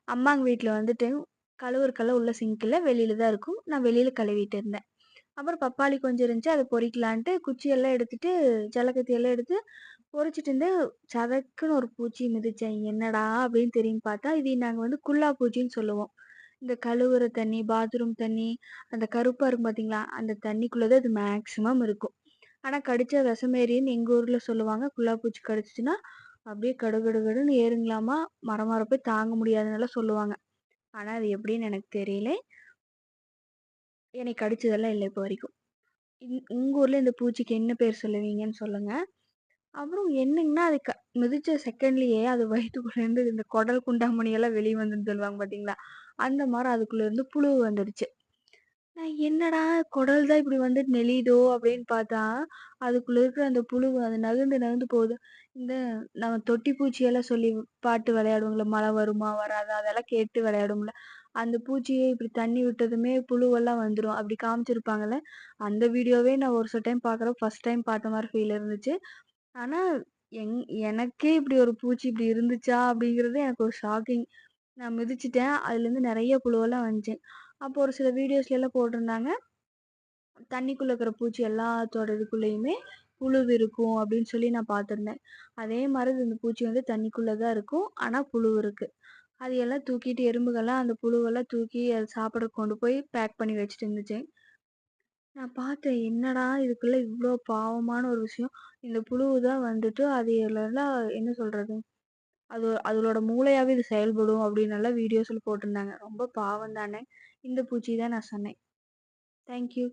அம்மாங்க வீட்ல வந்துட்டு கழுவுறக்கெல்லாம் உள்ள சிங்க் இல்ல. வெளியில தான் இருக்கும். நான் வெளியில கழுவிட்டு இருந்தேன். அப்புறம் பப்பாளி கொஞ்சம் இருந்துச்சு. அத பொறிக்கலான்ட்டு குச்சியெல்லாம் எடுத்துட்டு, ஜல்லக்கத்தி எல்லாம் எடுத்து பொறிச்சுட்டு இருந்தேன். சதக்குன்னு ஒரு பூச்சி மிதிச்சேன். என்னடா அப்படின்னு திரும்பி பார்த்தா, இது நாங்க வந்து குல்லா பூச்சின்னு சொல்லுவோம். இந்த கழுவுற தண்ணி, பாத்ரூம் தண்ணி, அந்த கருப்பா இருக்கும் பார்த்தீங்களா? அந்த தண்ணிக்குள்ள தான் இது மேக்ஸிமம் இருக்கும். ஆனா கடிச்சா விஷமேறின்னு எங்க ஊர்ல சொல்லுவாங்க. குல்லா பூச்சி கடிச்சுச்சுன்னா, அப்படியே கடுகடுகடுன்னு ஏறுங்களாமா. மர போய் தாங்க முடியாதுன்னுலாம் சொல்லுவாங்க. ஆனா அது எப்படின்னு எனக்கு தெரியல. என்னை கடிச்சதெல்லாம் இல்ல இப்போ வரைக்கும். உங்க ஊர்ல இந்த பூச்சிக்கு என்ன பேர் சொல்லுவீங்கன்னு சொல்லுங்க. அப்புறம் என்னங்கன்னா, அது மிதிச்ச செகண்ட்லயே அது வயித்துக்குள்ளேருந்து இந்த குடல் குண்டாமணி எல்லாம் வெளிய வந்துதுன்னு சொல்லுவாங்க பார்த்தீங்களா? அந்த மாரி அதுக்குள்ள இருந்து புழு வந்துடுச்சு. நான் என்னடா குடல் தான் இப்படி வந்துட்டு நெளியுதோ அப்படின்னு பார்த்தா, அதுக்குள்ள இருக்கிற அந்த புழு அது நகர்ந்து நகர்ந்து போகுது. இந்த நம்ம தொட்டி பூச்சியெல்லாம் சொல்லி பாட்டு விளையாடுவோம்ல, மழை வருமா? வராதா? அதெல்லாம் கேட்டு விளையாடுவோம்ல. அந்த பூச்சியே இப்படி தண்ணி விட்டதுமே புழுவெல்லாம் வந்துரும். அப்படி காமிச்சிருப்பாங்கல்ல. அந்த வீடியோவே நான் ஒரு சில டைம் பார்க்குறப்ப ஃபர்ஸ்ட் டைம் பார்த்த மாரி ஃபீல் இருந்துச்சு. ஆனா, எங் எனக்கே இப்படி ஒரு பூச்சி இப்படி இருந்துச்சா? அப்படிங்கிறது எனக்கு ஒரு ஷாக்கிங். நான் மிதிச்சுட்டேன். அதுலேருந்து நெறைய புழுவெல்லாம் வந்துச்சு. அப்போ ஒரு சில வீடியோஸ்லலாம் போட்டிருந்தாங்க. தண்ணிக்குள்ள இருக்கிற பூச்சி எல்லாத்தோட இதுக்குள்ளயுமே புழு இருக்கும் அப்படின்னு சொல்லி நான் பார்த்துருந்தேன். அதே மாரி இந்த பூச்சி வந்து தண்ணிக்குள்ள தான் இருக்கும். ஆனா புழு இருக்கு. அது எல்லாம் தூக்கிட்டு எறும்புகள்லாம் அந்த புழுவெல்லாம் தூக்கி அது சாப்பிடறக்கு கொண்டு போய் பேக் பண்ணி வச்சுட்டு இருந்துச்சு. நான் பார்த்தேன். என்னடா இதுக்குள்ள இவ்ளோ பாவமான ஒரு விஷயம். இந்த புழுவு தான் வந்துட்டு அது எல்லாம் என்ன சொல்றது? அதோட மூளையாவே இது செயல்படும் அப்டின்னெல்லாம் வீடியோஸ்ல போட்டிருந்தாங்க. ரொம்ப பாவம் தானே! இந்த பூச்சி தான் நான் சொன்னேன். Thank you.